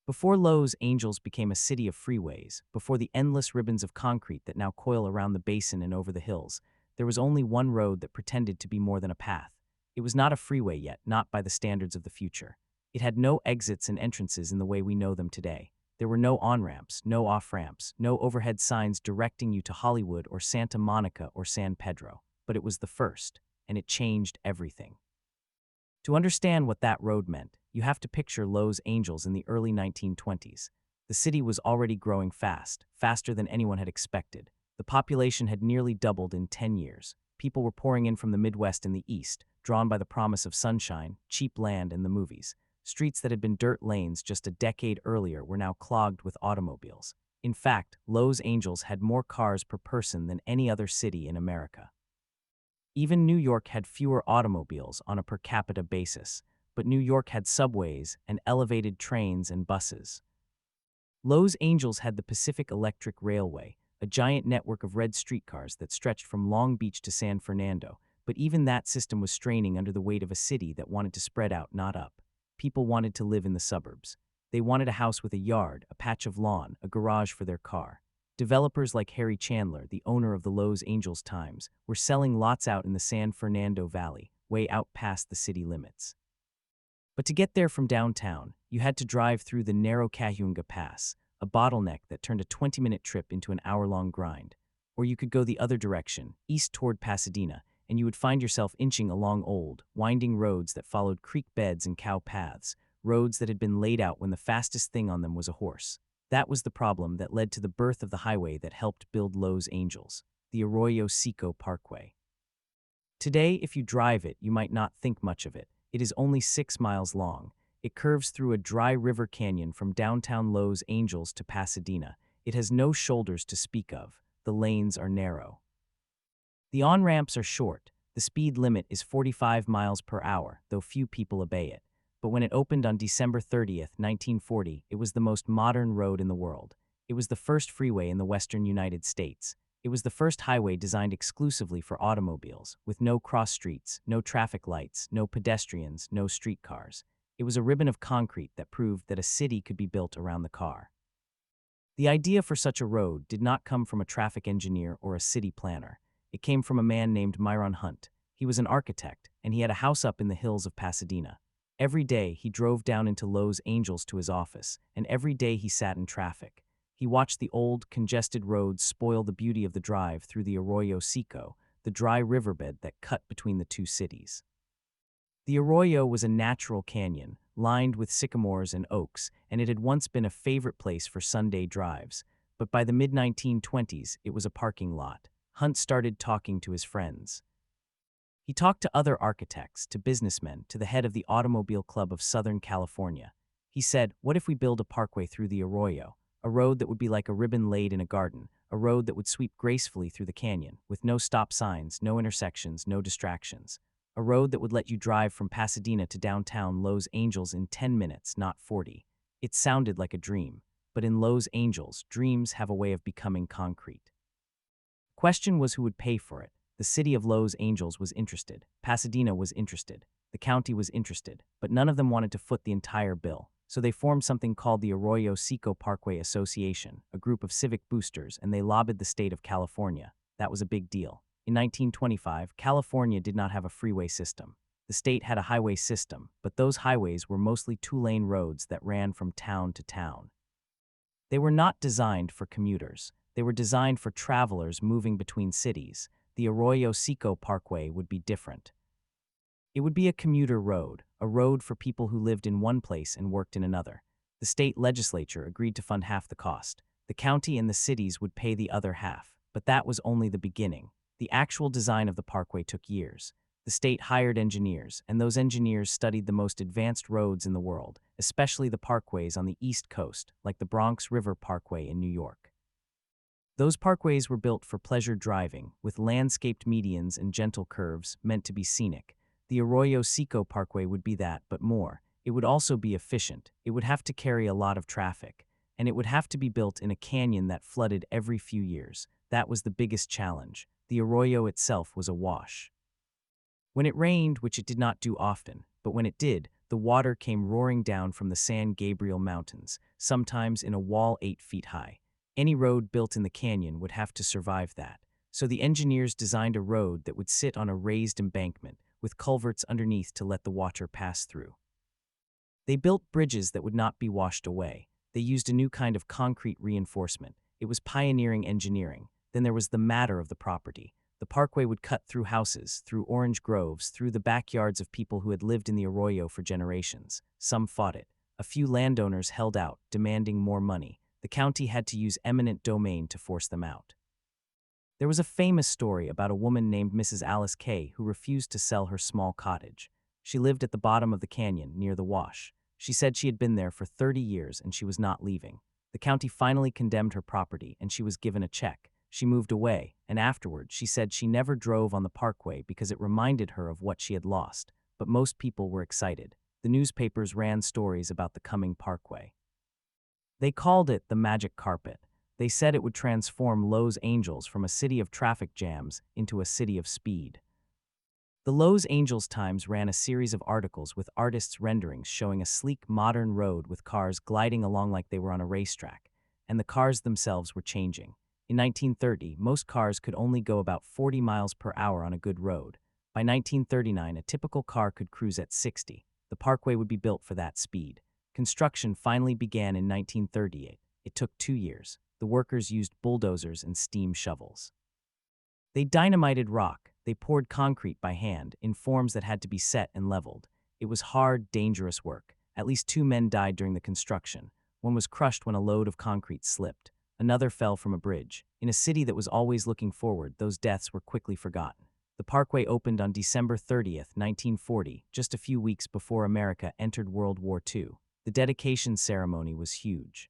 Before Los Angeles became a city of freeways, before the endless ribbons of concrete that now coil around the basin and over the hills, there was only one road that pretended to be more than a path. It was not a freeway yet, not by the standards of the future. It had no exits and entrances in the way we know them today. There were no on-ramps, no off-ramps, no overhead signs directing you to Hollywood or Santa Monica or San Pedro. But it was the first, and it changed everything. To understand what that road meant, you have to picture Los Angeles in the early 1920s. The city was already growing fast, faster than anyone had expected. The population had nearly doubled in 10 years. People were pouring in from the Midwest and the East, drawn by the promise of sunshine, cheap land, and the movies. Streets that had been dirt lanes just a decade earlier were now clogged with automobiles. In fact, Los Angeles had more cars per person than any other city in America. Even New York had fewer automobiles on a per capita basis, but New York had subways and elevated trains and buses. Los Angeles had the Pacific Electric Railway, a giant network of red streetcars that stretched from Long Beach to San Fernando, but even that system was straining under the weight of a city that wanted to spread out, not up. People wanted to live in the suburbs. They wanted a house with a yard, a patch of lawn, a garage for their car. Developers like Harry Chandler, the owner of the Los Angeles Times, were selling lots out in the San Fernando Valley, way out past the city limits. But to get there from downtown, you had to drive through the narrow Cayuga Pass, a bottleneck that turned a 20-minute trip into an hour-long grind. Or you could go the other direction, east toward Pasadena, and you would find yourself inching along old, winding roads that followed creek beds and cow paths, roads that had been laid out when the fastest thing on them was a horse. That was the problem that led to the birth of the highway that helped build Los Angeles, the Arroyo Seco Parkway. Today, if you drive it, you might not think much of it. It is only 6 miles long. It curves through a dry river canyon from downtown Los Angeles to Pasadena. It has no shoulders to speak of. The lanes are narrow. The on-ramps are short. The speed limit is 45 miles per hour, though few people obey it. But when it opened on December 30th, 1940, it was the most modern road in the world. It was the first freeway in the western United States. It was the first highway designed exclusively for automobiles, with no cross streets, no traffic lights, no pedestrians, no streetcars. It was a ribbon of concrete that proved that a city could be built around the car. The idea for such a road did not come from a traffic engineer or a city planner. It came from a man named Myron Hunt. He was an architect, and he had a house up in the hills of Pasadena. Every day, he drove down into Los Angeles to his office, and every day he sat in traffic. He watched the old, congested roads spoil the beauty of the drive through the Arroyo Seco, the dry riverbed that cut between the two cities. The Arroyo was a natural canyon, lined with sycamores and oaks, and it had once been a favorite place for Sunday drives. But by the mid-1920s, it was a parking lot. Hunt started talking to his friends. He talked to other architects, to businessmen, to the head of the Automobile Club of Southern California. He said, "What if we build a parkway through the Arroyo? A road that would be like a ribbon laid in a garden, a road that would sweep gracefully through the canyon, with no stop signs, no intersections, no distractions. A road that would let you drive from Pasadena to downtown Los Angeles in 10 minutes, not 40. It sounded like a dream, but in Los Angeles, dreams have a way of becoming concrete. The question was who would pay for it. The city of Los Angeles was interested. Pasadena was interested. The county was interested, but none of them wanted to foot the entire bill. So they formed something called the Arroyo Seco Parkway Association, a group of civic boosters, and they lobbied the state of California. That was a big deal. In 1925, California did not have a freeway system. The state had a highway system, but those highways were mostly two-lane roads that ran from town to town. They were not designed for commuters. They were designed for travelers moving between cities. The Arroyo Seco Parkway would be different. It would be a commuter road, a road for people who lived in one place and worked in another. The state legislature agreed to fund half the cost. The county and the cities would pay the other half, but that was only the beginning. The actual design of the parkway took years. The state hired engineers, and those engineers studied the most advanced roads in the world, especially the parkways on the East Coast, like the Bronx River Parkway in New York. Those parkways were built for pleasure driving, with landscaped medians and gentle curves meant to be scenic. The Arroyo Seco Parkway would be that, but more. It would also be efficient. It would have to carry a lot of traffic, and it would have to be built in a canyon that flooded every few years. That was the biggest challenge. The Arroyo itself was awash. When it rained, which it did not do often, but when it did, the water came roaring down from the San Gabriel Mountains, sometimes in a wall 8 feet high. Any road built in the canyon would have to survive that, so the engineers designed a road that would sit on a raised embankment, with culverts underneath to let the water pass through. They built bridges that would not be washed away. They used a new kind of concrete reinforcement. It was pioneering engineering. Then there was the matter of the property. The parkway would cut through houses, through orange groves, through the backyards of people who had lived in the arroyo for generations. Some fought it. A few landowners held out, demanding more money. The county had to use eminent domain to force them out. There was a famous story about a woman named Mrs. Alice Kay who refused to sell her small cottage. She lived at the bottom of the canyon, near the wash. She said she had been there for 30 years and she was not leaving. The county finally condemned her property and she was given a check. She moved away, and afterward she said she never drove on the parkway because it reminded her of what she had lost. But most people were excited. The newspapers ran stories about the coming parkway. They called it the magic carpet. They said it would transform Los Angeles from a city of traffic jams into a city of speed. The Los Angeles Times ran a series of articles with artists' renderings showing a sleek, modern road with cars gliding along like they were on a racetrack, and the cars themselves were changing. In 1930, most cars could only go about 40 miles per hour on a good road. By 1939, a typical car could cruise at 60. The parkway would be built for that speed. Construction finally began in 1938. It took 2 years. The workers used bulldozers and steam shovels. They dynamited rock. They poured concrete by hand, in forms that had to be set and leveled. It was hard, dangerous work. At least 2 men died during the construction. One was crushed when a load of concrete slipped. Another fell from a bridge. In a city that was always looking forward, those deaths were quickly forgotten. The parkway opened on December 30th, 1940, just a few weeks before America entered World War II. The dedication ceremony was huge.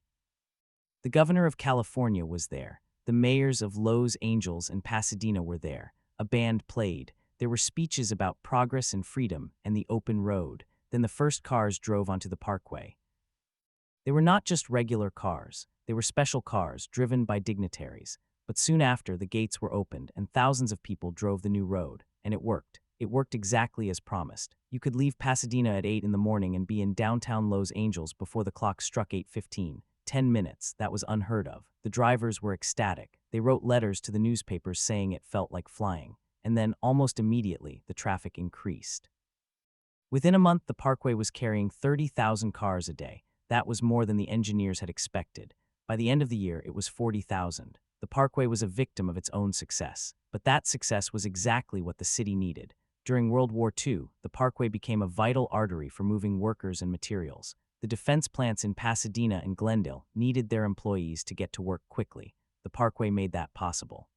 The governor of California was there. The mayors of Los Angeles and Pasadena were there. A band played. There were speeches about progress and freedom and the open road. Then the first cars drove onto the parkway. They were not just regular cars. They were special cars driven by dignitaries. But soon after, the gates were opened and thousands of people drove the new road. And it worked. It worked exactly as promised. You could leave Pasadena at 8 in the morning and be in downtown Los Angeles before the clock struck 8:15. 10 minutes, that was unheard of. The drivers were ecstatic. They wrote letters to the newspapers saying it felt like flying. And then, almost immediately, the traffic increased. Within a month, the parkway was carrying 30,000 cars a day. That was more than the engineers had expected. By the end of the year, it was 40,000. The parkway was a victim of its own success. But that success was exactly what the city needed. During World War II, the parkway became a vital artery for moving workers and materials. The defense plants in Pasadena and Glendale needed their employees to get to work quickly. The parkway made that possible.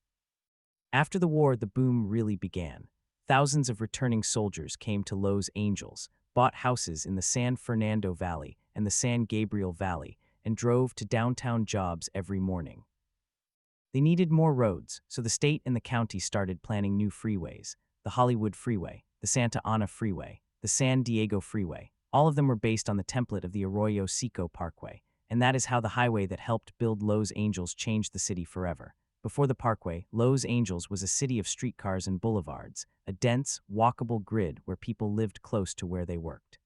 After the war, the boom really began. Thousands of returning soldiers came to Los Angeles, bought houses in the San Fernando Valley and the San Gabriel Valley, and drove to downtown jobs every morning. They needed more roads, so the state and the county started planning new freeways. The Hollywood Freeway, the Santa Ana Freeway, the San Diego Freeway. All of them were based on the template of the Arroyo Seco Parkway, and that is how the highway that helped build Los Angeles changed the city forever. Before the parkway, Los Angeles was a city of streetcars and boulevards, a dense, walkable grid where people lived close to where they worked.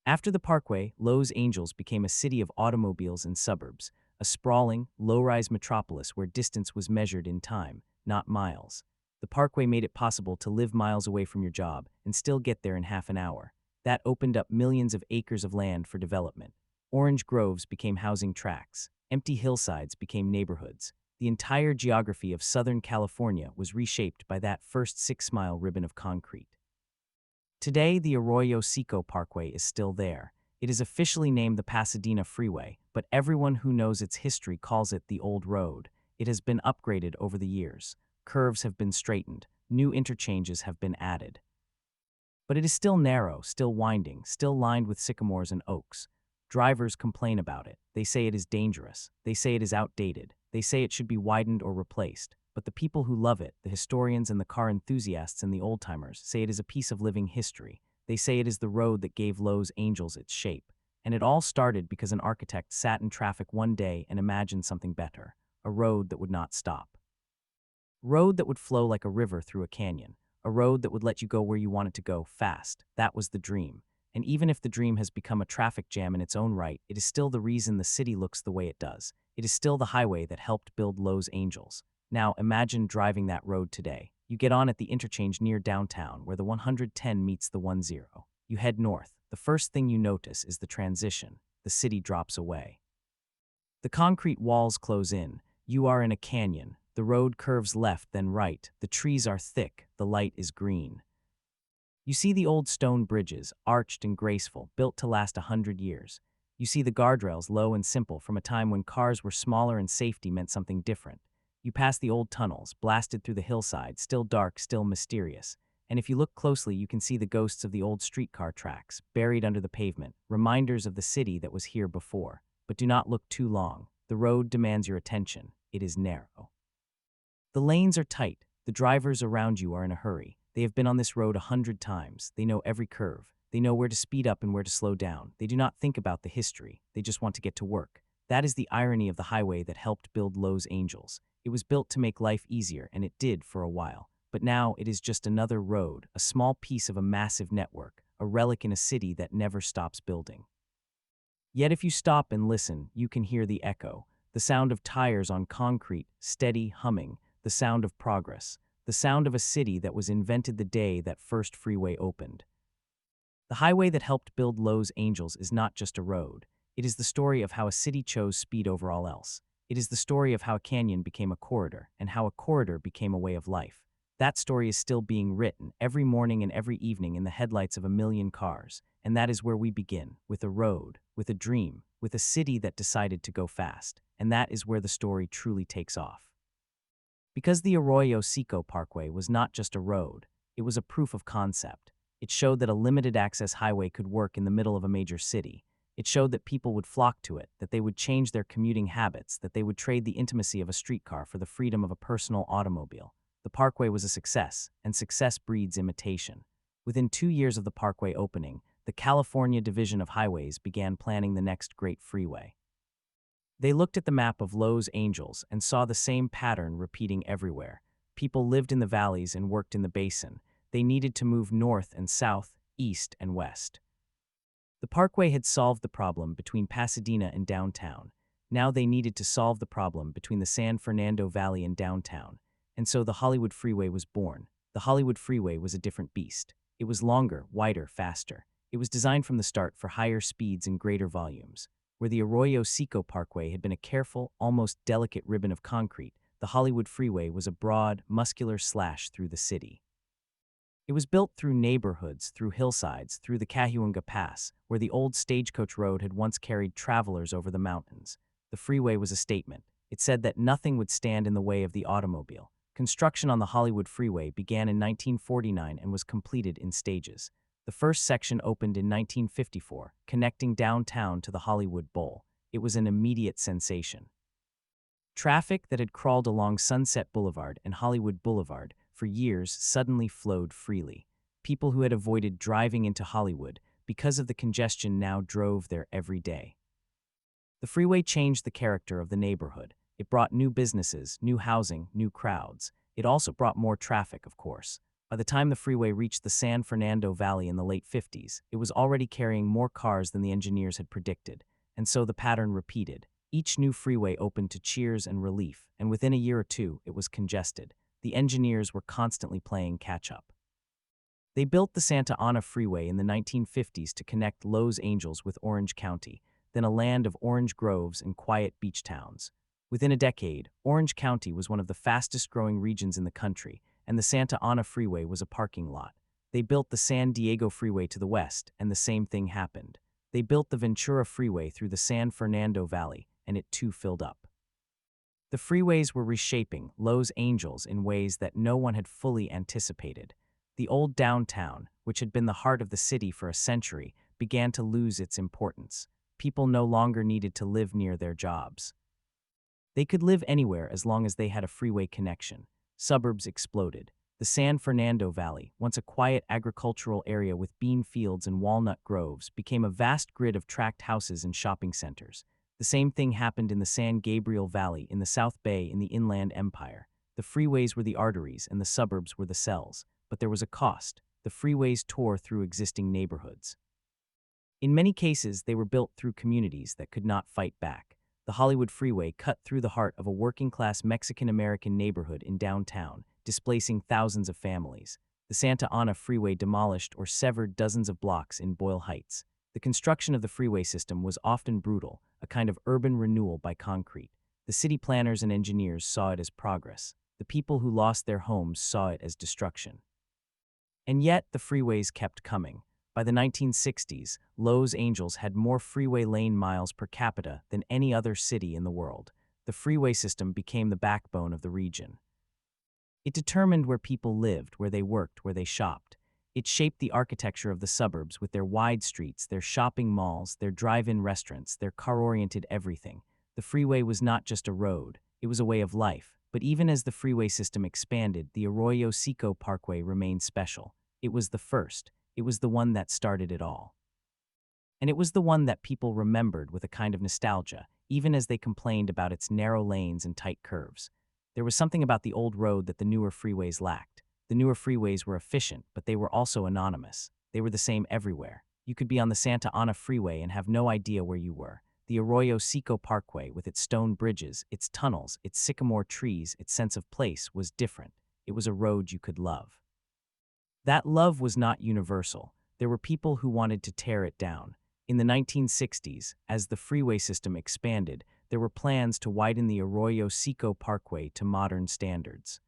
After the parkway, Los Angeles became a city of automobiles and suburbs, a sprawling, low-rise metropolis where distance was measured in time, not miles. The parkway made it possible to live miles away from your job and still get there in half an hour. That opened up millions of acres of land for development. Orange groves became housing tracts. Empty hillsides became neighborhoods. The entire geography of Southern California was reshaped by that first 6-mile ribbon of concrete. Today, the Arroyo Seco Parkway is still there. It is officially named the Pasadena Freeway, but everyone who knows its history calls it the Old Road. It has been upgraded over the years. Curves have been straightened. New interchanges have been added. But it is still narrow, still winding, still lined with sycamores and oaks. Drivers complain about it. They say it is dangerous. They say it is outdated. They say it should be widened or replaced. But the people who love it, the historians and the car enthusiasts and the old-timers, say it is a piece of living history. They say it is the road that gave Los Angeles its shape. And it all started because an architect sat in traffic one day and imagined something better. A road that would not stop. A road that would flow like a river through a canyon. A road that would let you go where you wanted to go, fast. That was the dream. And even if the dream has become a traffic jam in its own right, it is still the reason the city looks the way it does. It is still the highway that helped build Los Angeles. Now, imagine driving that road today. You get on at the interchange near downtown, where the 110 meets the 10. You head north. The first thing you notice is the transition. The city drops away. The concrete walls close in. You are in a canyon. The road curves left, then right. The trees are thick. The light is green. You see the old stone bridges, arched and graceful, built to last 100 years. You see the guardrails, low and simple, from a time when cars were smaller and safety meant something different. You pass the old tunnels, blasted through the hillside, still dark, still mysterious. And if you look closely, you can see the ghosts of the old streetcar tracks, buried under the pavement, reminders of the city that was here before. But do not look too long. The road demands your attention. It is narrow. The lanes are tight. The drivers around you are in a hurry. They have been on this road 100 times. They know every curve. They know where to speed up and where to slow down. They do not think about the history. They just want to get to work. That is the irony of the highway that helped build Los Angeles. It was built to make life easier, and it did for a while. But now it is just another road, a small piece of a massive network, a relic in a city that never stops building. Yet if you stop and listen, you can hear the echo, the sound of tires on concrete, steady humming, the sound of progress. The sound of a city that was invented the day that first freeway opened. The highway that helped build Los Angeles is not just a road. It is the story of how a city chose speed over all else. It is the story of how a canyon became a corridor, and how a corridor became a way of life. That story is still being written every morning and every evening in the headlights of a million cars. And that is where we begin, with a road, with a dream, with a city that decided to go fast. And that is where the story truly takes off. Because the Arroyo Seco Parkway was not just a road, it was a proof of concept. It showed that a limited-access highway could work in the middle of a major city. It showed that people would flock to it, that they would change their commuting habits, that they would trade the intimacy of a streetcar for the freedom of a personal automobile. The parkway was a success, and success breeds imitation. Within 2 years of the parkway opening, the California Division of Highways began planning the next great freeway. They looked at the map of Los Angeles and saw the same pattern repeating everywhere. People lived in the valleys and worked in the basin. They needed to move north and south, east and west. The parkway had solved the problem between Pasadena and downtown. Now they needed to solve the problem between the San Fernando Valley and downtown. And so the Hollywood Freeway was born. The Hollywood Freeway was a different beast. It was longer, wider, faster. It was designed from the start for higher speeds and greater volumes. Where the Arroyo Seco Parkway had been a careful, almost delicate ribbon of concrete, the Hollywood Freeway was a broad, muscular slash through the city. It was built through neighborhoods, through hillsides, through the Cahuenga Pass, where the old stagecoach road had once carried travelers over the mountains. The freeway was a statement. It said that nothing would stand in the way of the automobile. Construction on the Hollywood Freeway began in 1949 and was completed in stages. The first section opened in 1954, connecting downtown to the Hollywood Bowl. It was an immediate sensation. Traffic that had crawled along Sunset Boulevard and Hollywood Boulevard for years suddenly flowed freely. People who had avoided driving into Hollywood because of the congestion now drove there every day. The freeway changed the character of the neighborhood. It brought new businesses, new housing, new crowds. It also brought more traffic, of course. By the time the freeway reached the San Fernando Valley in the late 50s, it was already carrying more cars than the engineers had predicted, and so the pattern repeated. Each new freeway opened to cheers and relief, and within a year or two, it was congested. The engineers were constantly playing catch-up. They built the Santa Ana Freeway in the 1950s to connect Los Angeles with Orange County, then a land of orange groves and quiet beach towns. Within a decade, Orange County was one of the fastest-growing regions in the country, and the Santa Ana Freeway was a parking lot. They built the San Diego Freeway to the west, and the same thing happened. They built the Ventura Freeway through the San Fernando Valley, and it too filled up. The freeways were reshaping Los Angeles in ways that no one had fully anticipated. The old downtown, which had been the heart of the city for a century, began to lose its importance. People no longer needed to live near their jobs. They could live anywhere as long as they had a freeway connection. Suburbs exploded. The San Fernando Valley, once a quiet agricultural area with bean fields and walnut groves, became a vast grid of tract houses and shopping centers. The same thing happened in the San Gabriel Valley in the South Bay in the Inland Empire. The freeways were the arteries and the suburbs were the cells. But there was a cost. The freeways tore through existing neighborhoods. In many cases, they were built through communities that could not fight back. The Hollywood Freeway cut through the heart of a working-class Mexican-American neighborhood in downtown, displacing thousands of families. The Santa Ana Freeway demolished or severed dozens of blocks in Boyle Heights. The construction of the freeway system was often brutal, a kind of urban renewal by concrete. The city planners and engineers saw it as progress. The people who lost their homes saw it as destruction. And yet, the freeways kept coming. By the 1960s, Los Angeles had more freeway lane miles per capita than any other city in the world. The freeway system became the backbone of the region. It determined where people lived, where they worked, where they shopped. It shaped the architecture of the suburbs with their wide streets, their shopping malls, their drive-in restaurants, their car-oriented everything. The freeway was not just a road, it was a way of life. But even as the freeway system expanded, the Arroyo Seco Parkway remained special. It was the first. It was the one that started it all. And it was the one that people remembered with a kind of nostalgia, even as they complained about its narrow lanes and tight curves. There was something about the old road that the newer freeways lacked. The newer freeways were efficient, but they were also anonymous. They were the same everywhere. You could be on the Santa Ana Freeway and have no idea where you were. The Arroyo Seco Parkway, with its stone bridges, its tunnels, its sycamore trees, its sense of place, was different. It was a road you could love. That love was not universal. There were people who wanted to tear it down. In the 1960s, as the freeway system expanded, there were plans to widen the Arroyo Seco Parkway to modern standards.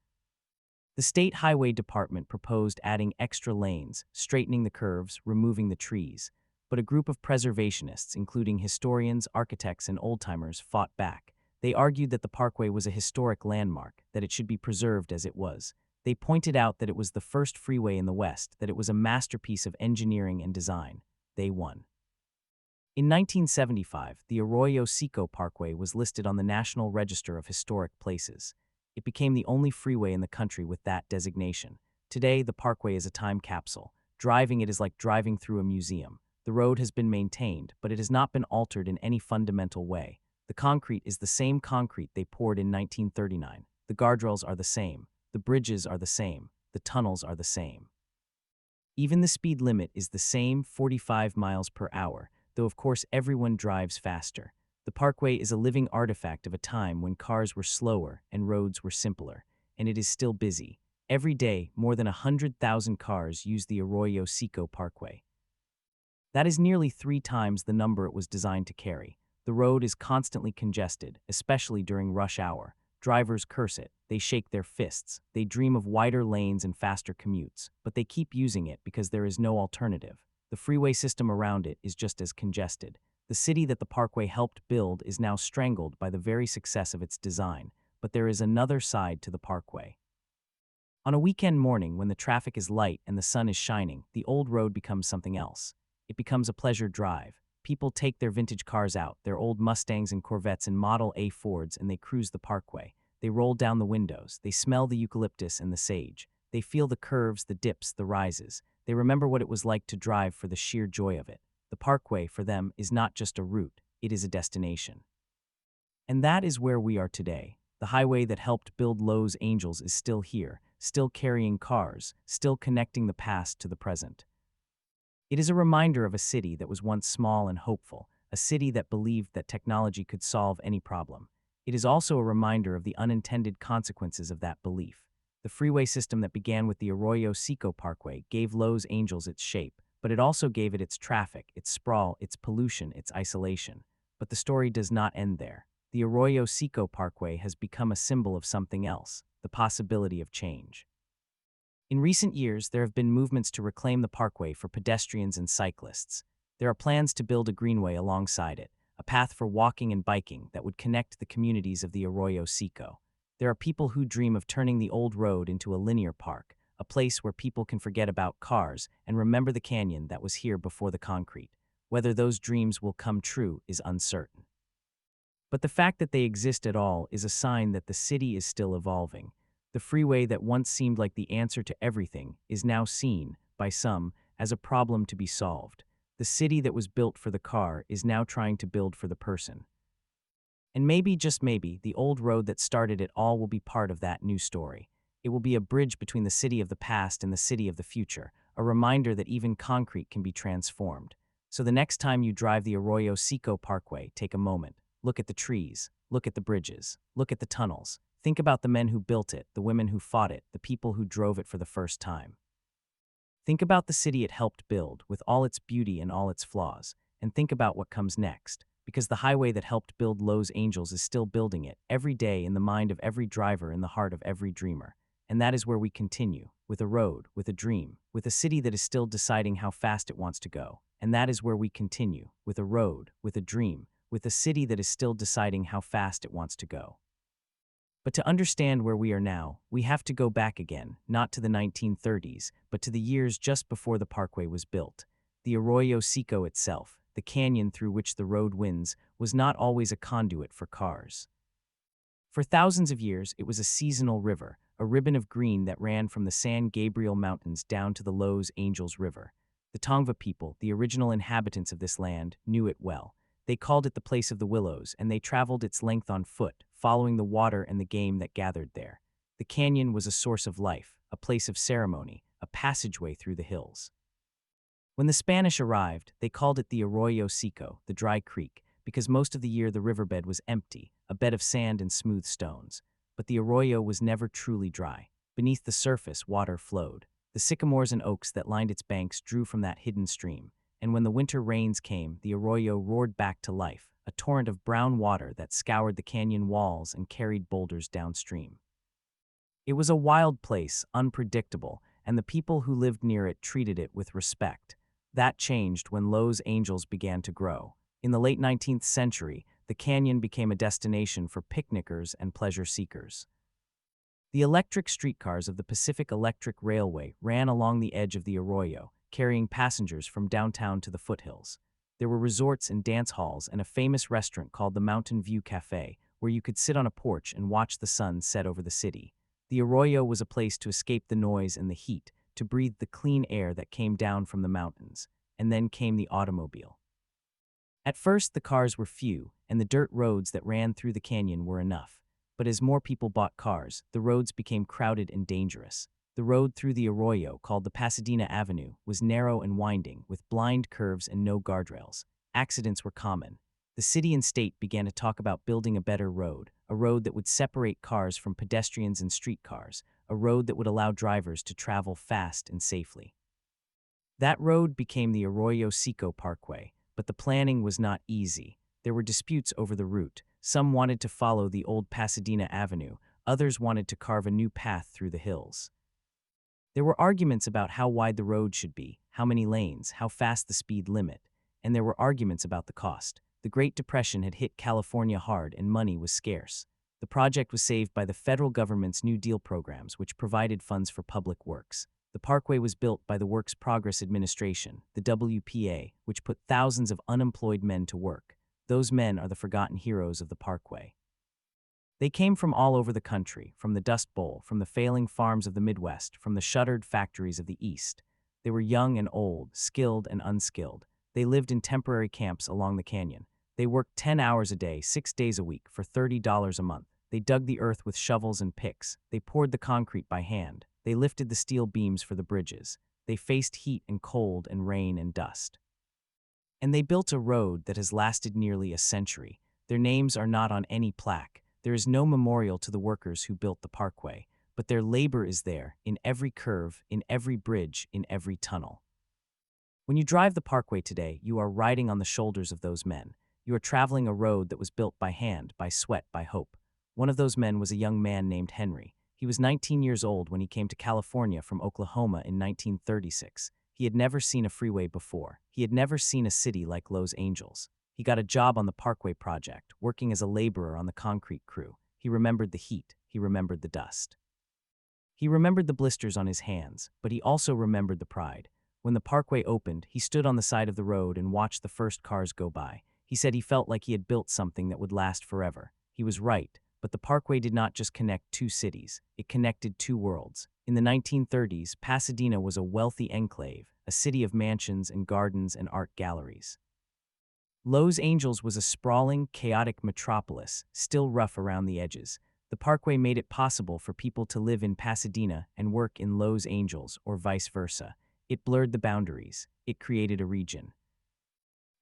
The State Highway Department proposed adding extra lanes, straightening the curves, removing the trees. But a group of preservationists, including historians, architects, and old-timers, fought back. They argued that the parkway was a historic landmark, that it should be preserved as it was. They pointed out that it was the first freeway in the West, that it was a masterpiece of engineering and design. They won. In 1975, the Arroyo Seco Parkway was listed on the National Register of Historic Places. It became the only freeway in the country with that designation. Today, the parkway is a time capsule. Driving it is like driving through a museum. The road has been maintained, but it has not been altered in any fundamental way. The concrete is the same concrete they poured in 1939. The guardrails are the same. The bridges are the same. The tunnels are the same. Even the speed limit is the same, 45 miles per hour, though of course everyone drives faster. The parkway is a living artifact of a time when cars were slower and roads were simpler, and it is still busy. Every day, more than 100,000 cars use the Arroyo Seco Parkway. That is nearly 3 times the number it was designed to carry. The road is constantly congested, especially during rush hour. Drivers curse it, they shake their fists, they dream of wider lanes and faster commutes, but they keep using it because there is no alternative. The freeway system around it is just as congested. The city that the parkway helped build is now strangled by the very success of its design, but there is another side to the parkway. On a weekend morning when the traffic is light and the sun is shining, the old road becomes something else. It becomes a pleasure drive. People take their vintage cars out, their old Mustangs and Corvettes and Model A Fords, and they cruise the parkway. They roll down the windows. They smell the eucalyptus and the sage. They feel the curves, the dips, the rises. They remember what it was like to drive for the sheer joy of it. The parkway, for them, is not just a route. It is a destination. And that is where we are today. The highway that helped build Los Angeles is still here, still carrying cars, still connecting the past to the present. It is a reminder of a city that was once small and hopeful, a city that believed that technology could solve any problem. It is also a reminder of the unintended consequences of that belief. The freeway system that began with the Arroyo Seco Parkway gave Los Angeles its shape, but it also gave it its traffic, its sprawl, its pollution, its isolation. But the story does not end there. The Arroyo Seco Parkway has become a symbol of something else, the possibility of change. In recent years, there have been movements to reclaim the parkway for pedestrians and cyclists. There are plans to build a greenway alongside it, a path for walking and biking that would connect the communities of the Arroyo Seco. There are people who dream of turning the old road into a linear park, a place where people can forget about cars and remember the canyon that was here before the concrete. Whether those dreams will come true is uncertain. But the fact that they exist at all is a sign that the city is still evolving. The freeway that once seemed like the answer to everything is now seen, by some, as a problem to be solved. The city that was built for the car is now trying to build for the person. And maybe, just maybe, the old road that started it all will be part of that new story. It will be a bridge between the city of the past and the city of the future, a reminder that even concrete can be transformed. So the next time you drive the Arroyo Seco Parkway, take a moment. Look at the trees, look at the bridges, look at the tunnels. Think about the men who built it, the women who fought it, the people who drove it for the first time. Think about the city it helped build, with all its beauty and all its flaws, and think about what comes next, because the highway that helped build Los Angeles is still building it, every day in the mind of every driver, in the heart of every dreamer. And that is where we continue, with a road, with a dream, with a city that is still deciding how fast it wants to go. And that is where we continue, with a road, with a dream, with a city that is still deciding how fast it wants to go. But to understand where we are now, we have to go back again, not to the 1930s, but to the years just before the parkway was built. The Arroyo Seco itself, the canyon through which the road winds, was not always a conduit for cars. For thousands of years, it was a seasonal river, a ribbon of green that ran from the San Gabriel Mountains down to the Los Angeles River. The Tongva people, the original inhabitants of this land, knew it well. They called it the Place of the Willows, and they traveled its length on foot, following the water and the game that gathered there. The canyon was a source of life, a place of ceremony, a passageway through the hills. When the Spanish arrived, they called it the Arroyo Seco, the dry creek, because most of the year the riverbed was empty, a bed of sand and smooth stones. But the arroyo was never truly dry. Beneath the surface, water flowed. The sycamores and oaks that lined its banks drew from that hidden stream. And when the winter rains came, the arroyo roared back to life, a torrent of brown water that scoured the canyon walls and carried boulders downstream. It was a wild place, unpredictable, and the people who lived near it treated it with respect. That changed when Los Angeles began to grow. In the late 19th century, the canyon became a destination for picnickers and pleasure seekers. The electric streetcars of the Pacific Electric Railway ran along the edge of the arroyo, carrying passengers from downtown to the foothills. There were resorts and dance halls and a famous restaurant called the Mountain View Cafe, where you could sit on a porch and watch the sun set over the city. The arroyo was a place to escape the noise and the heat, to breathe the clean air that came down from the mountains. And then came the automobile. At first, the cars were few, and the dirt roads that ran through the canyon were enough. But as more people bought cars, the roads became crowded and dangerous. The road through the arroyo, called the Pasadena Avenue, was narrow and winding, with blind curves and no guardrails. Accidents were common. The city and state began to talk about building a better road, a road that would separate cars from pedestrians and streetcars, a road that would allow drivers to travel fast and safely. That road became the Arroyo Seco Parkway, but the planning was not easy. There were disputes over the route. Some wanted to follow the old Pasadena Avenue, others wanted to carve a new path through the hills. There were arguments about how wide the road should be, how many lanes, how fast the speed limit, and there were arguments about the cost. The Great Depression had hit California hard and money was scarce. The project was saved by the federal government's New Deal programs, which provided funds for public works. The parkway was built by the Works Progress Administration, the WPA, which put thousands of unemployed men to work. Those men are the forgotten heroes of the parkway. They came from all over the country, from the Dust Bowl, from the failing farms of the Midwest, from the shuttered factories of the East. They were young and old, skilled and unskilled. They lived in temporary camps along the canyon. They worked 10 hours a day, 6 days a week, for $30 a month. They dug the earth with shovels and picks. They poured the concrete by hand. They lifted the steel beams for the bridges. They faced heat and cold and rain and dust. And they built a road that has lasted nearly a century. Their names are not on any plaque. There is no memorial to the workers who built the parkway, but their labor is there, in every curve, in every bridge, in every tunnel. When you drive the parkway today, you are riding on the shoulders of those men. You are traveling a road that was built by hand, by sweat, by hope. One of those men was a young man named Henry. He was 19 years old when he came to California from Oklahoma in 1936. He had never seen a freeway before. He had never seen a city like Los Angeles. He got a job on the Parkway project, working as a laborer on the concrete crew. He remembered the heat. He remembered the dust. He remembered the blisters on his hands, but he also remembered the pride. When the parkway opened, he stood on the side of the road and watched the first cars go by. He said he felt like he had built something that would last forever. He was right. But the parkway did not just connect two cities, it connected two worlds. In the 1930s, Pasadena was a wealthy enclave, a city of mansions and gardens and art galleries. Los Angeles was a sprawling, chaotic metropolis, still rough around the edges. The parkway made it possible for people to live in Pasadena and work in Los Angeles, or vice versa. It blurred the boundaries. It created a region.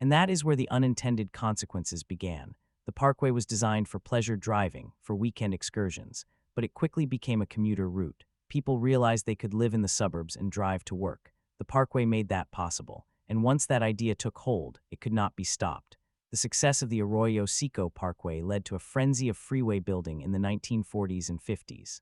And that is where the unintended consequences began. The parkway was designed for pleasure driving, for weekend excursions, but it quickly became a commuter route. People realized they could live in the suburbs and drive to work. The parkway made that possible, and once that idea took hold, it could not be stopped. The success of the Arroyo Seco Parkway led to a frenzy of freeway building in the 1940s and 50s.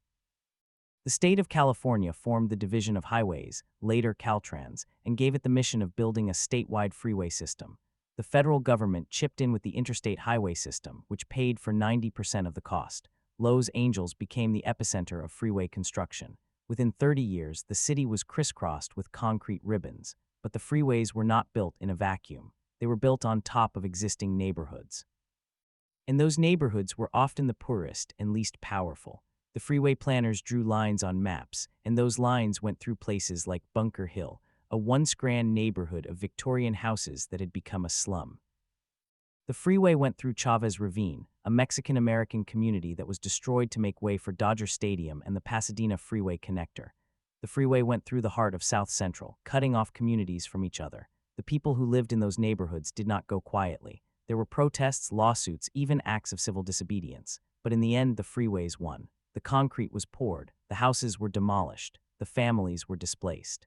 The state of California formed the Division of Highways, later Caltrans, and gave it the mission of building a statewide freeway system. The federal government chipped in with the interstate highway system, which paid for 90% of the cost. Los Angeles became the epicenter of freeway construction. Within 30 years, the city was crisscrossed with concrete ribbons, but the freeways were not built in a vacuum. They were built on top of existing neighborhoods. And those neighborhoods were often the poorest and least powerful. The freeway planners drew lines on maps, and those lines went through places like Bunker Hill, a once grand neighborhood of Victorian houses that had become a slum. The freeway went through Chavez Ravine, a Mexican-American community that was destroyed to make way for Dodger Stadium and the Pasadena Freeway Connector. The freeway went through the heart of South Central, cutting off communities from each other. The people who lived in those neighborhoods did not go quietly. There were protests, lawsuits, even acts of civil disobedience. But in the end, the freeways won. The concrete was poured, the houses were demolished, the families were displaced.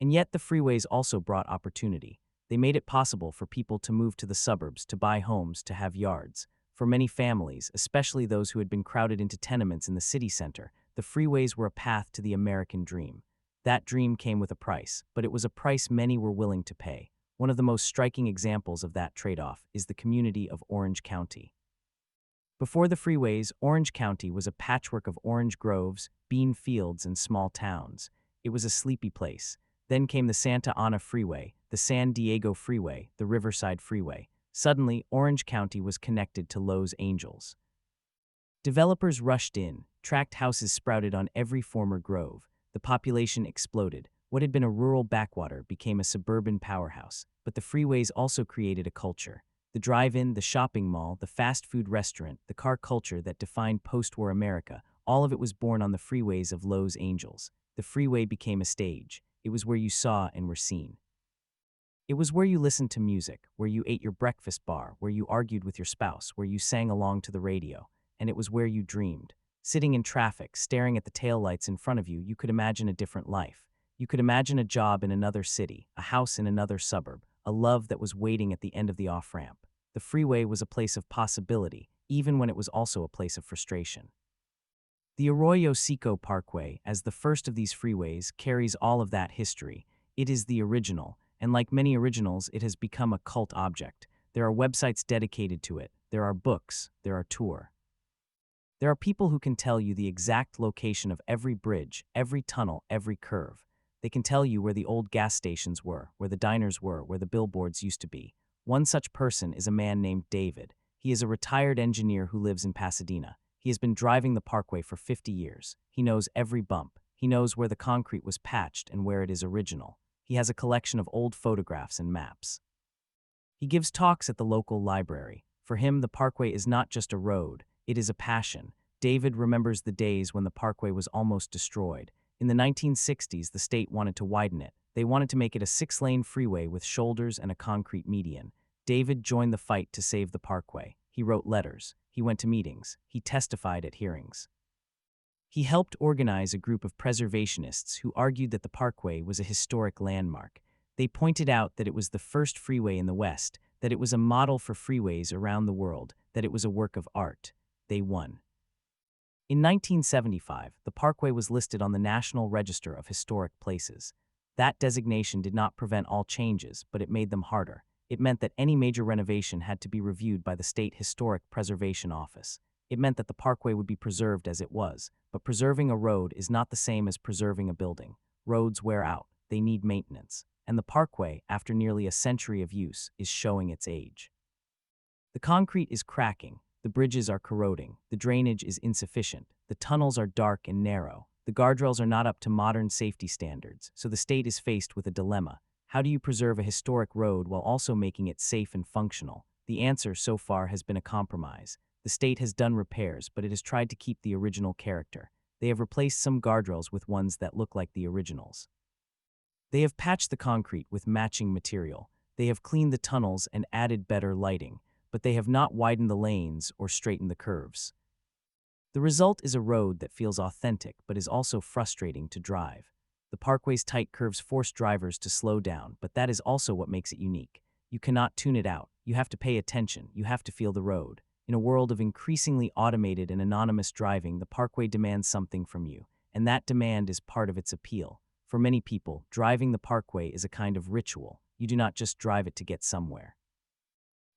And yet the freeways also brought opportunity. They made it possible for people to move to the suburbs, to buy homes, to have yards. For many families, especially those who had been crowded into tenements in the city center, the freeways were a path to the American dream. That dream came with a price, but it was a price many were willing to pay. One of the most striking examples of that trade-off is the community of Orange County. Before the freeways, Orange County was a patchwork of orange groves, bean fields, and small towns. It was a sleepy place. Then came the Santa Ana Freeway, the San Diego Freeway, the Riverside Freeway. Suddenly, Orange County was connected to Los Angeles. Developers rushed in, tract houses sprouted on every former grove. The population exploded. What had been a rural backwater became a suburban powerhouse. But the freeways also created a culture. The drive-in, the shopping mall, the fast food restaurant, the car culture that defined post-war America, all of it was born on the freeways of Los Angeles. The freeway became a stage. It was where you saw and were seen. It was where you listened to music, where you ate your breakfast bar, where you argued with your spouse, where you sang along to the radio. And it was where you dreamed. Sitting in traffic, staring at the taillights in front of you, you could imagine a different life. You could imagine a job in another city, a house in another suburb, a love that was waiting at the end of the off-ramp. The freeway was a place of possibility, even when it was also a place of frustration. The Arroyo Seco Parkway, as the first of these freeways, carries all of that history. It is the original, and like many originals, it has become a cult object. There are websites dedicated to it. There are books. There are tours. There are people who can tell you the exact location of every bridge, every tunnel, every curve. They can tell you where the old gas stations were, where the diners were, where the billboards used to be. One such person is a man named David. He is a retired engineer who lives in Pasadena. He has been driving the parkway for 50 years. He knows every bump. He knows where the concrete was patched and where it is original. He has a collection of old photographs and maps. He gives talks at the local library. For him, the parkway is not just a road, it is a passion. David remembers the days when the parkway was almost destroyed. In the 1960s, the state wanted to widen it. They wanted to make it a 6-lane freeway with shoulders and a concrete median. David joined the fight to save the parkway. He wrote letters. He went to meetings. He testified at hearings. He helped organize a group of preservationists who argued that the parkway was a historic landmark. They pointed out that it was the first freeway in the West, that it was a model for freeways around the world, that it was a work of art. They won. In 1975, the parkway was listed on the National Register of Historic Places. That designation did not prevent all changes, but it made them harder. It meant that any major renovation had to be reviewed by the State Historic Preservation Office. It meant that the parkway would be preserved as it was, but preserving a road is not the same as preserving a building. Roads wear out, they need maintenance, and the parkway, after nearly a century of use, is showing its age. The concrete is cracking, the bridges are corroding, the drainage is insufficient, the tunnels are dark and narrow, the guardrails are not up to modern safety standards, so the state is faced with a dilemma. How do you preserve a historic road while also making it safe and functional? The answer so far has been a compromise. The state has done repairs, but it has tried to keep the original character. They have replaced some guardrails with ones that look like the originals. They have patched the concrete with matching material. They have cleaned the tunnels and added better lighting, but they have not widened the lanes or straightened the curves. The result is a road that feels authentic but is also frustrating to drive. The parkway's tight curves force drivers to slow down, but that is also what makes it unique. You cannot tune it out. You have to pay attention. You have to feel the road. In a world of increasingly automated and anonymous driving, the parkway demands something from you, and that demand is part of its appeal. For many people, driving the parkway is a kind of ritual. You do not just drive it to get somewhere.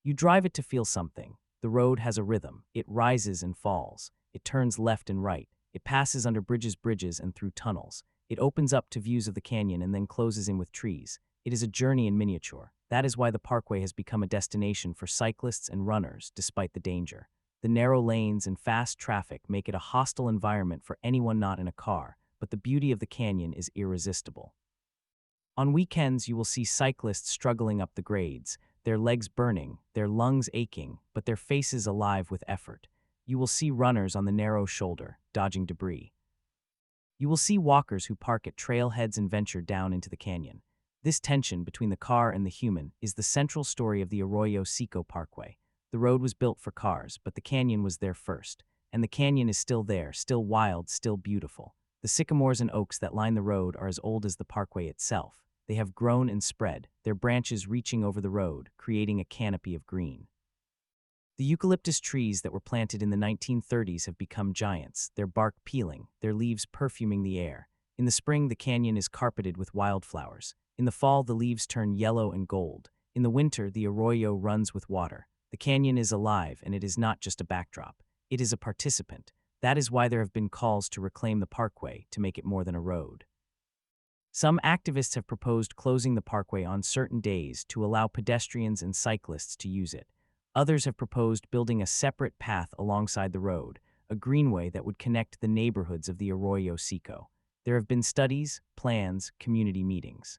You drive it to feel something. The road has a rhythm. It rises and falls. It turns left and right. It passes under bridges, and through tunnels. It opens up to views of the canyon and then closes in with trees. It is a journey in miniature. That is why the parkway has become a destination for cyclists and runners, despite the danger. The narrow lanes and fast traffic make it a hostile environment for anyone not in a car, but the beauty of the canyon is irresistible. On weekends, you will see cyclists struggling up the grades, their legs burning, their lungs aching, but their faces alive with effort. You will see runners on the narrow shoulder, dodging debris. You will see walkers who park at trailheads and venture down into the canyon. This tension between the car and the human is the central story of the Arroyo Seco Parkway. The road was built for cars, but the canyon was there first. And the canyon is still there, still wild, still beautiful. The sycamores and oaks that line the road are as old as the parkway itself. They have grown and spread, their branches reaching over the road, creating a canopy of green. The eucalyptus trees that were planted in the 1930s have become giants, their bark peeling, their leaves perfuming the air. In the spring, the canyon is carpeted with wildflowers. In the fall, the leaves turn yellow and gold. In the winter, the arroyo runs with water. The canyon is alive, and it is not just a backdrop. It is a participant. That is why there have been calls to reclaim the parkway, to make it more than a road. Some activists have proposed closing the parkway on certain days to allow pedestrians and cyclists to use it. Others have proposed building a separate path alongside the road, a greenway that would connect the neighborhoods of the Arroyo Seco. There have been studies, plans, community meetings.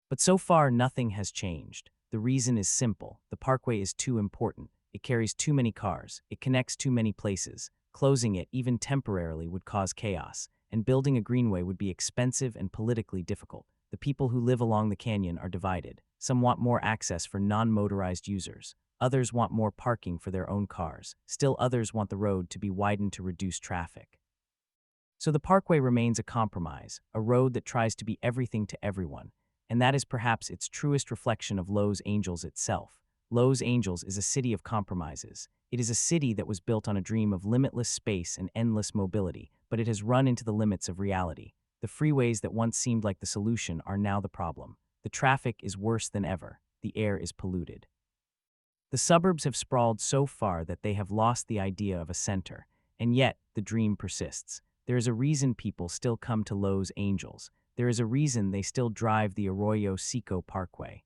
But so far, nothing has changed. The reason is simple. The parkway is too important. It carries too many cars. It connects too many places. Closing it, even temporarily, would cause chaos, and building a greenway would be expensive and politically difficult. The people who live along the canyon are divided. Some want more access for non-motorized users. Others want more parking for their own cars. Still others want the road to be widened to reduce traffic. So the parkway remains a compromise, a road that tries to be everything to everyone. And that is perhaps its truest reflection of Los Angeles itself. Los Angeles is a city of compromises. It is a city that was built on a dream of limitless space and endless mobility, but it has run into the limits of reality. The freeways that once seemed like the solution are now the problem. The traffic is worse than ever. The air is polluted. The suburbs have sprawled so far that they have lost the idea of a center, and yet the dream persists. There is a reason people still come to Los Angeles. There is a reason they still drive the Arroyo Seco Parkway.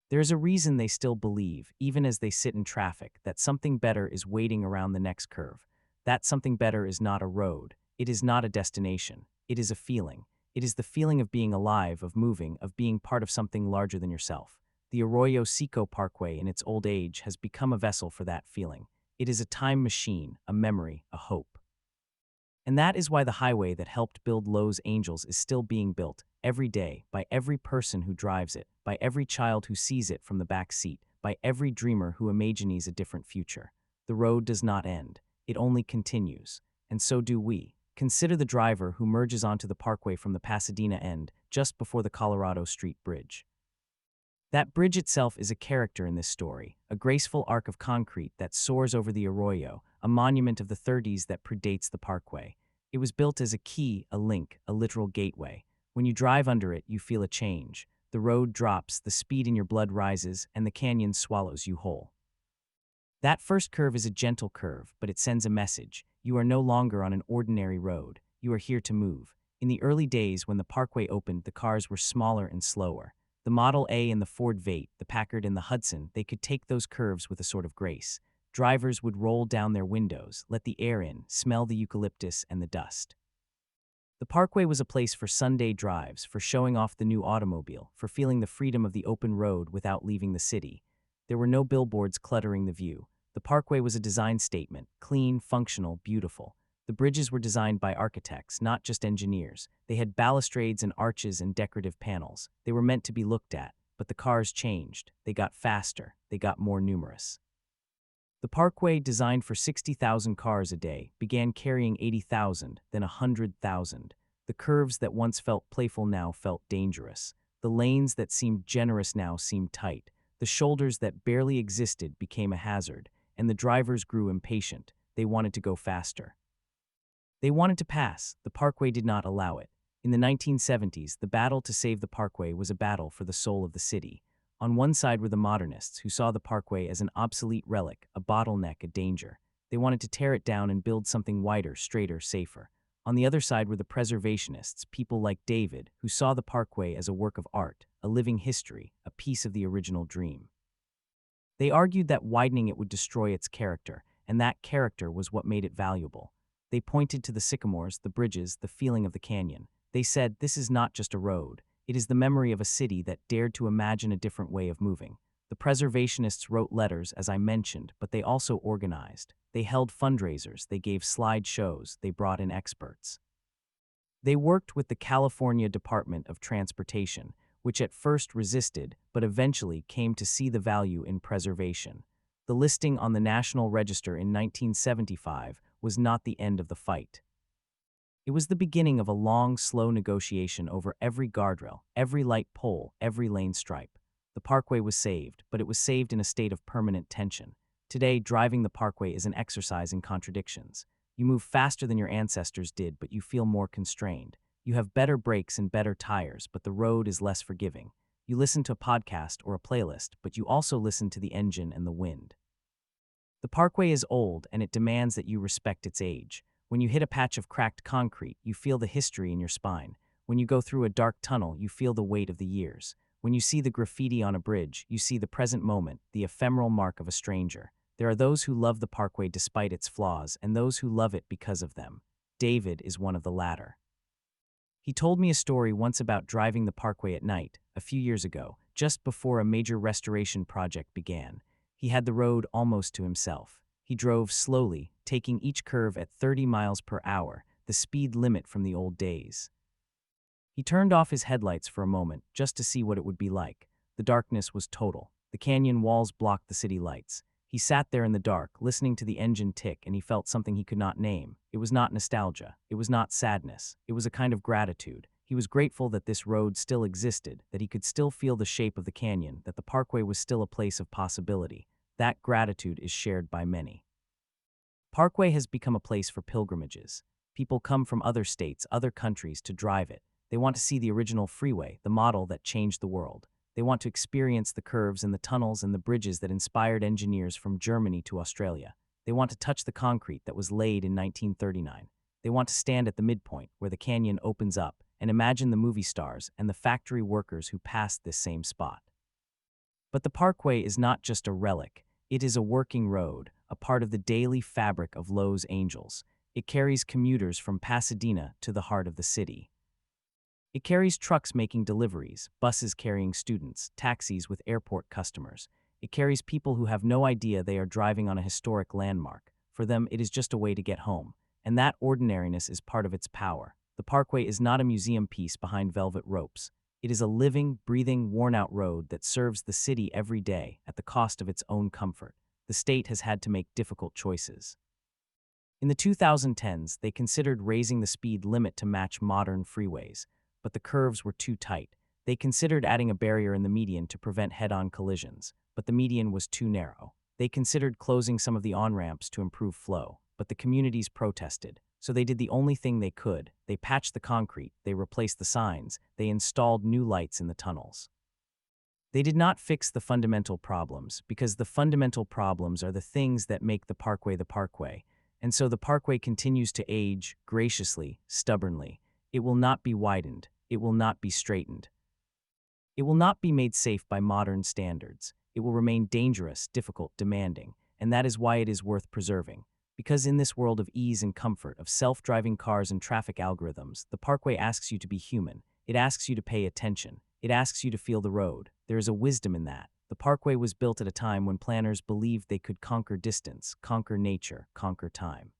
There is a reason they still believe, even as they sit in traffic, that something better is waiting around the next curve. That something better is not a road. It is not a destination. It is a feeling. It is the feeling of being alive, of moving, of being part of something larger than yourself. The Arroyo Seco Parkway, in its old age, has become a vessel for that feeling. It is a time machine, a memory, a hope. And that is why the highway that helped build Los Angeles is still being built, every day, by every person who drives it, by every child who sees it from the back seat, by every dreamer who imagines a different future. The road does not end. It only continues. And so do we. Consider the driver who merges onto the parkway from the Pasadena end, just before the Colorado Street Bridge. That bridge itself is a character in this story, a graceful arc of concrete that soars over the arroyo, a monument of the 30s that predates the parkway. It was built as a key, a link, a literal gateway. When you drive under it, you feel a change. The road drops, the speed in your blood rises, and the canyon swallows you whole. That first curve is a gentle curve, but it sends a message. You are no longer on an ordinary road. You are here to move. In the early days when the parkway opened, the cars were smaller and slower. The Model A and the Ford Vate, the Packard and the Hudson, they could take those curves with a sort of grace. Drivers would roll down their windows, let the air in, smell the eucalyptus and the dust. The parkway was a place for Sunday drives, for showing off the new automobile, for feeling the freedom of the open road without leaving the city. There were no billboards cluttering the view. The parkway was a design statement, clean, functional, beautiful. The bridges were designed by architects, not just engineers. They had balustrades and arches and decorative panels. They were meant to be looked at, but the cars changed. They got faster. They got more numerous. The parkway, designed for 60,000 cars a day, began carrying 80,000, then 100,000. The curves that once felt playful now felt dangerous. The lanes that seemed generous now seemed tight. The shoulders that barely existed became a hazard, and the drivers grew impatient. They wanted to go faster. They wanted to pass. The parkway did not allow it. In the 1970s, the battle to save the parkway was a battle for the soul of the city. On one side were the modernists, who saw the parkway as an obsolete relic, a bottleneck, a danger. They wanted to tear it down and build something wider, straighter, safer. On the other side were the preservationists, people like David, who saw the parkway as a work of art, a living history, a piece of the original dream. They argued that widening it would destroy its character, and that character was what made it valuable. They pointed to the sycamores, the bridges, the feeling of the canyon. They said, this is not just a road. It is the memory of a city that dared to imagine a different way of moving. The preservationists wrote letters, as I mentioned, but they also organized. They held fundraisers, they gave slide shows, they brought in experts. They worked with the California Department of Transportation, which at first resisted, but eventually came to see the value in preservation. The listing on the National Register in 1975 was not the end of the fight. It was the beginning of a long, slow negotiation over every guardrail, every light pole, every lane stripe. The parkway was saved, but it was saved in a state of permanent tension. Today, driving the parkway is an exercise in contradictions. You move faster than your ancestors did, but you feel more constrained. You have better brakes and better tires, but the road is less forgiving. You listen to a podcast or a playlist, but you also listen to the engine and the wind. The parkway is old, and it demands that you respect its age. When you hit a patch of cracked concrete, you feel the history in your spine. When you go through a dark tunnel, you feel the weight of the years. When you see the graffiti on a bridge, you see the present moment, the ephemeral mark of a stranger. There are those who love the parkway despite its flaws, and those who love it because of them. David is one of the latter. He told me a story once about driving the parkway at night, a few years ago, just before a major restoration project began. He had the road almost to himself. He drove slowly, taking each curve at 30 miles per hour, the speed limit from the old days. He turned off his headlights for a moment, just to see what it would be like. The darkness was total. The canyon walls blocked the city lights. He sat there in the dark, listening to the engine tick, and he felt something he could not name. It was not nostalgia. It was not sadness. It was a kind of gratitude. He was grateful that this road still existed, that he could still feel the shape of the canyon, that the parkway was still a place of possibility. That gratitude is shared by many. Parkway has become a place for pilgrimages. People come from other states, other countries to drive it. They want to see the original freeway, the model that changed the world. They want to experience the curves and the tunnels and the bridges that inspired engineers from Germany to Australia. They want to touch the concrete that was laid in 1939. They want to stand at the midpoint, where the canyon opens up, and imagine the movie stars and the factory workers who passed this same spot. But the parkway is not just a relic. It is a working road, a part of the daily fabric of Los Angeles. It carries commuters from Pasadena to the heart of the city. It carries trucks making deliveries, buses carrying students, taxis with airport customers. It carries people who have no idea they are driving on a historic landmark. For them, it is just a way to get home. And that ordinariness is part of its power. The parkway is not a museum piece behind velvet ropes. It is a living, breathing, worn-out road that serves the city every day at the cost of its own comfort. The state has had to make difficult choices. In the 2010s, they considered raising the speed limit to match modern freeways, but the curves were too tight. They considered adding a barrier in the median to prevent head-on collisions, but the median was too narrow. They considered closing some of the on-ramps to improve flow, but the communities protested. So they did the only thing they could. They patched the concrete, they replaced the signs, they installed new lights in the tunnels. They did not fix the fundamental problems, because the fundamental problems are the things that make the parkway, and so the parkway continues to age, graciously, stubbornly. It will not be widened, it will not be straightened. It will not be made safe by modern standards. It will remain dangerous, difficult, demanding, and that is why it is worth preserving. Because in this world of ease and comfort, of self-driving cars and traffic algorithms, the parkway asks you to be human. It asks you to pay attention. It asks you to feel the road. There is a wisdom in that. The parkway was built at a time when planners believed they could conquer distance, conquer nature, conquer time.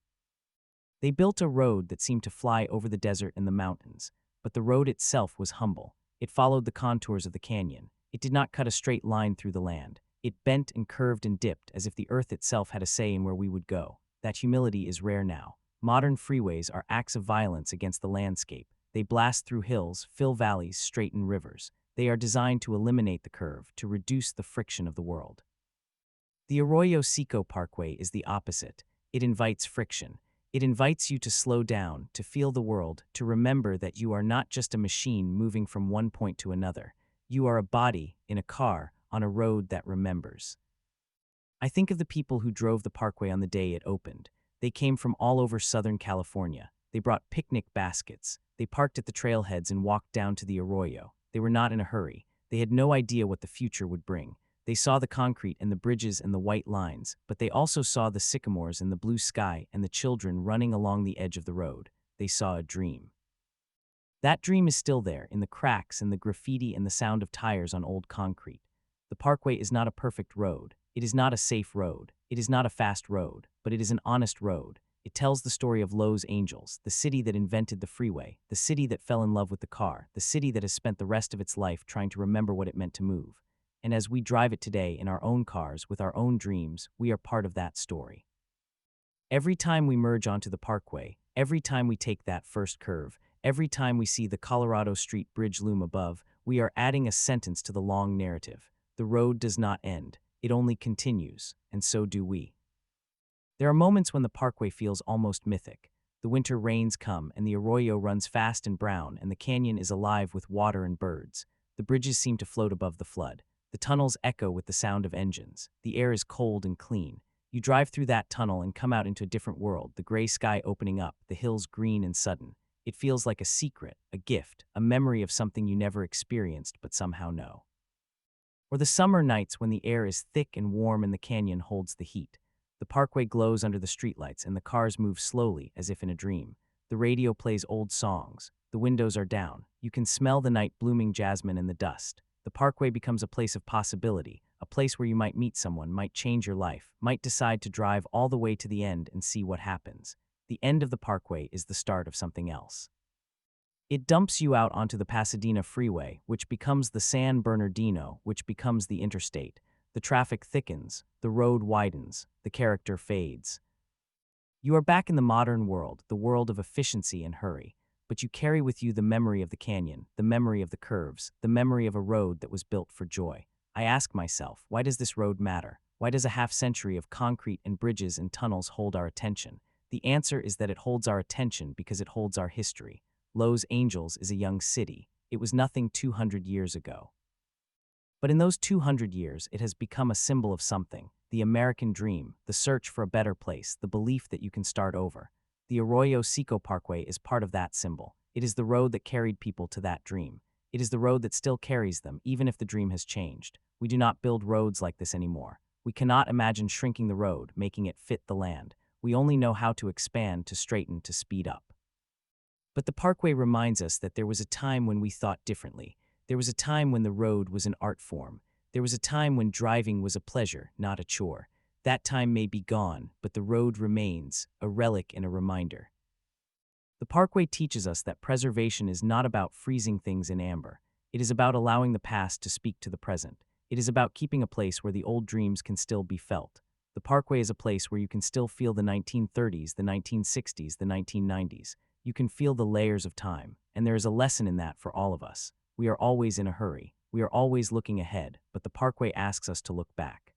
They built a road that seemed to fly over the desert and the mountains, but the road itself was humble. It followed the contours of the canyon. It did not cut a straight line through the land. It bent and curved and dipped as if the earth itself had a say in where we would go. That humility is rare now. Modern freeways are acts of violence against the landscape. They blast through hills, fill valleys, straighten rivers. They are designed to eliminate the curve, to reduce the friction of the world. The Arroyo Seco Parkway is the opposite. It invites friction. It invites you to slow down, to feel the world, to remember that you are not just a machine moving from one point to another. You are a body, in a car, on a road that remembers. I think of the people who drove the parkway on the day it opened. They came from all over Southern California. They brought picnic baskets. They parked at the trailheads and walked down to the arroyo. They were not in a hurry. They had no idea what the future would bring. They saw the concrete and the bridges and the white lines, but they also saw the sycamores and the blue sky and the children running along the edge of the road. They saw a dream. That dream is still there, in the cracks and the graffiti and the sound of tires on old concrete. The parkway is not a perfect road. It is not a safe road. It is not a fast road, but it is an honest road. It tells the story of Los Angeles, the city that invented the freeway, the city that fell in love with the car, the city that has spent the rest of its life trying to remember what it meant to move. And as we drive it today in our own cars, with our own dreams, we are part of that story. Every time we merge onto the parkway, every time we take that first curve, every time we see the Colorado Street Bridge loom above, we are adding a sentence to the long narrative. The road does not end. It only continues, and so do we. There are moments when the parkway feels almost mythic. The winter rains come, and the arroyo runs fast and brown, and the canyon is alive with water and birds. The bridges seem to float above the flood. The tunnels echo with the sound of engines. The air is cold and clean. You drive through that tunnel and come out into a different world, the gray sky opening up, the hills green and sudden. It feels like a secret, a gift, a memory of something you never experienced but somehow know. Or the summer nights when the air is thick and warm and the canyon holds the heat. The parkway glows under the streetlights and the cars move slowly as if in a dream. The radio plays old songs. The windows are down. You can smell the night blooming jasmine in the dust. The parkway becomes a place of possibility, a place where you might meet someone, might change your life, might decide to drive all the way to the end and see what happens. The end of the parkway is the start of something else. It dumps you out onto the Pasadena freeway, which becomes the San Bernardino, which becomes the interstate. The traffic thickens, the road widens, the character fades. You are back in the modern world, the world of efficiency and hurry. But you carry with you the memory of the canyon, the memory of the curves, the memory of a road that was built for joy. I ask myself, why does this road matter? Why does a half-century of concrete and bridges and tunnels hold our attention? The answer is that it holds our attention because it holds our history. Los Angeles is a young city. It was nothing 200 years ago. But in those 200 years, it has become a symbol of something. The American dream, the search for a better place, the belief that you can start over. The Arroyo Seco Parkway is part of that symbol. It is the road that carried people to that dream. It is the road that still carries them, even if the dream has changed. We do not build roads like this anymore. We cannot imagine shrinking the road, making it fit the land. We only know how to expand, to straighten, to speed up. But the parkway reminds us that there was a time when we thought differently. There was a time when the road was an art form. There was a time when driving was a pleasure, not a chore. That time may be gone, but the road remains, a relic and a reminder. The parkway teaches us that preservation is not about freezing things in amber. It is about allowing the past to speak to the present. It is about keeping a place where the old dreams can still be felt. The parkway is a place where you can still feel the 1930s, the 1960s, the 1990s. You can feel the layers of time, and there is a lesson in that for all of us. We are always in a hurry. We are always looking ahead, but the parkway asks us to look back.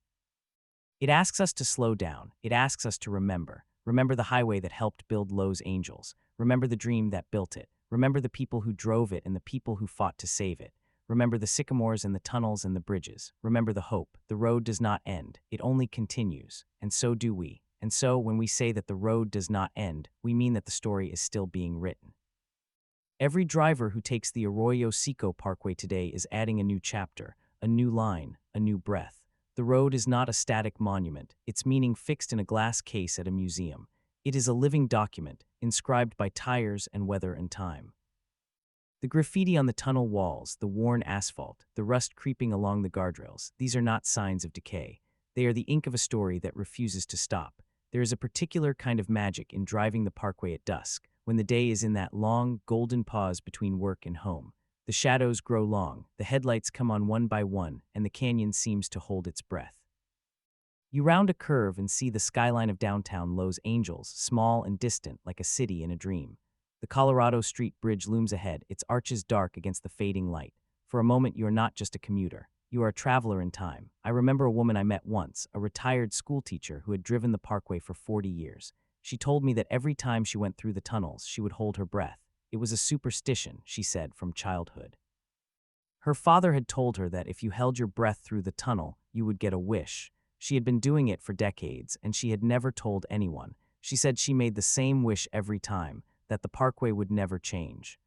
It asks us to slow down. It asks us to remember. Remember the highway that helped build Los Angeles. Remember the dream that built it. Remember the people who drove it and the people who fought to save it. Remember the sycamores and the tunnels and the bridges. Remember the hope. The road does not end. It only continues. And so do we. And so, when we say that the road does not end, we mean that the story is still being written. Every driver who takes the Arroyo Seco Parkway today is adding a new chapter, a new line, a new breath. The road is not a static monument, its meaning fixed in a glass case at a museum. It is a living document, inscribed by tires and weather and time. The graffiti on the tunnel walls, the worn asphalt, the rust creeping along the guardrails, these are not signs of decay. They are the ink of a story that refuses to stop. There is a particular kind of magic in driving the parkway at dusk, when the day is in that long, golden pause between work and home. The shadows grow long, the headlights come on one by one, and the canyon seems to hold its breath. You round a curve and see the skyline of downtown Los Angeles, small and distant like a city in a dream. The Colorado Street Bridge looms ahead, its arches dark against the fading light. For a moment, you are not just a commuter. You are a traveler in time. I remember a woman I met once, a retired schoolteacher who had driven the parkway for 40 years. She told me that every time she went through the tunnels, she would hold her breath. It was a superstition, she said, from childhood. Her father had told her that if you held your breath through the tunnel, you would get a wish. She had been doing it for decades, and she had never told anyone. She said she made the same wish every time, that the parkway would never change.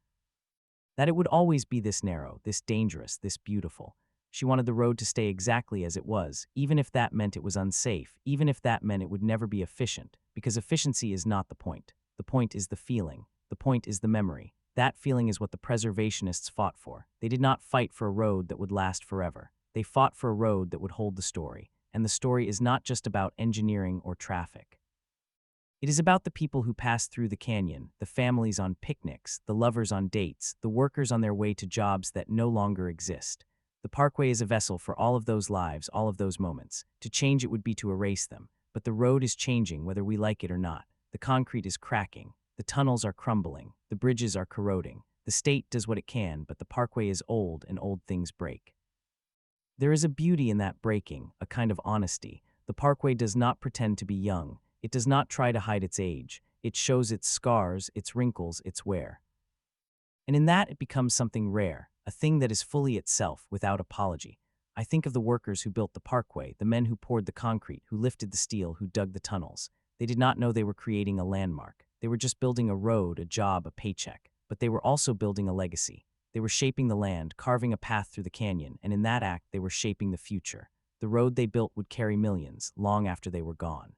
That it would always be this narrow, this dangerous, this beautiful. She wanted the road to stay exactly as it was, even if that meant it was unsafe, even if that meant it would never be efficient, because efficiency is not the point. The point is the feeling. The point is the memory. That feeling is what the preservationists fought for. They did not fight for a road that would last forever. They fought for a road that would hold the story. And the story is not just about engineering or traffic. It is about the people who passed through the canyon, the families on picnics, the lovers on dates, the workers on their way to jobs that no longer exist. The parkway is a vessel for all of those lives, all of those moments. To change it would be to erase them. But the road is changing whether we like it or not. The concrete is cracking. The tunnels are crumbling. The bridges are corroding. The state does what it can, but the parkway is old and old things break. There is a beauty in that breaking, a kind of honesty. The parkway does not pretend to be young. It does not try to hide its age. It shows its scars, its wrinkles, its wear. And in that it becomes something rare, a thing that is fully itself, without apology. I think of the workers who built the parkway, the men who poured the concrete, who lifted the steel, who dug the tunnels. They did not know they were creating a landmark. They were just building a road, a job, a paycheck. But they were also building a legacy. They were shaping the land, carving a path through the canyon, and in that act they were shaping the future. The road they built would carry millions, long after they were gone.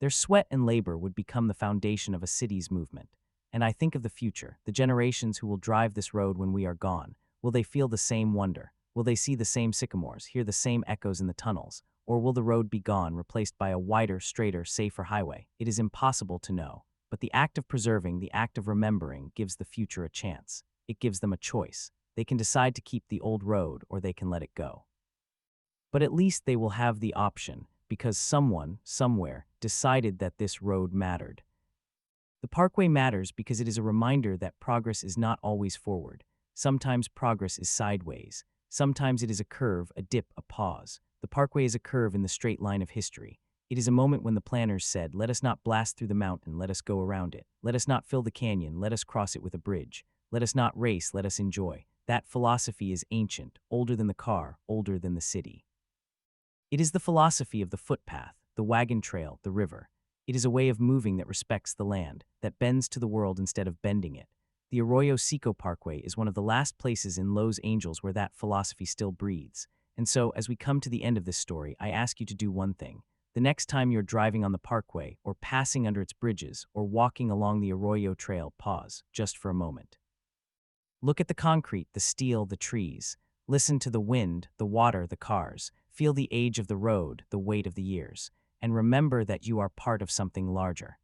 Their sweat and labor would become the foundation of a city's movement. And I think of the future, the generations who will drive this road when we are gone. Will they feel the same wonder? Will they see the same sycamores, hear the same echoes in the tunnels? Or will the road be gone, replaced by a wider, straighter, safer highway? It is impossible to know. But the act of preserving, the act of remembering, gives the future a chance. It gives them a choice. They can decide to keep the old road, or they can let it go. But at least they will have the option, because someone, somewhere, decided that this road mattered. The parkway matters because it is a reminder that progress is not always forward. Sometimes progress is sideways. Sometimes it is a curve, a dip, a pause. The parkway is a curve in the straight line of history. It is a moment when the planners said, let us not blast through the mountain, let us go around it. Let us not fill the canyon, let us cross it with a bridge. Let us not race, let us enjoy. That philosophy is ancient, older than the car, older than the city. It is the philosophy of the footpath, the wagon trail, the river. It is a way of moving that respects the land, that bends to the world instead of bending it. The Arroyo Seco Parkway is one of the last places in Los Angeles where that philosophy still breathes. And so, as we come to the end of this story, I ask you to do one thing. The next time you're driving on the parkway, or passing under its bridges, or walking along the Arroyo Trail, pause, just for a moment. Look at the concrete, the steel, the trees. Listen to the wind, the water, the cars. Feel the age of the road, the weight of the years. And remember that you are part of something larger.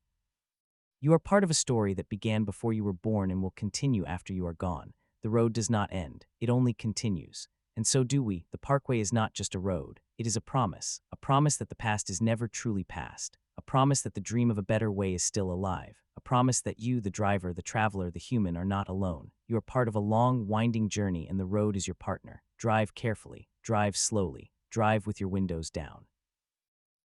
You are part of a story that began before you were born and will continue after you are gone. The road does not end, it only continues. And so do we. The parkway is not just a road. It is a promise that the past is never truly past, a promise that the dream of a better way is still alive, a promise that you, the driver, the traveler, the human, are not alone. You are part of a long, winding journey, and the road is your partner. Drive carefully, drive slowly, drive with your windows down.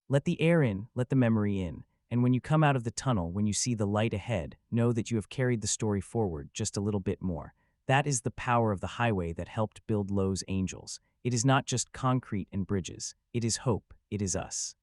Let the air in, let the memory in, and when you come out of the tunnel, when you see the light ahead, know that you have carried the story forward just a little bit more. That is the power of the highway that helped build Los Angeles. It is not just concrete and bridges. It is hope. It is us.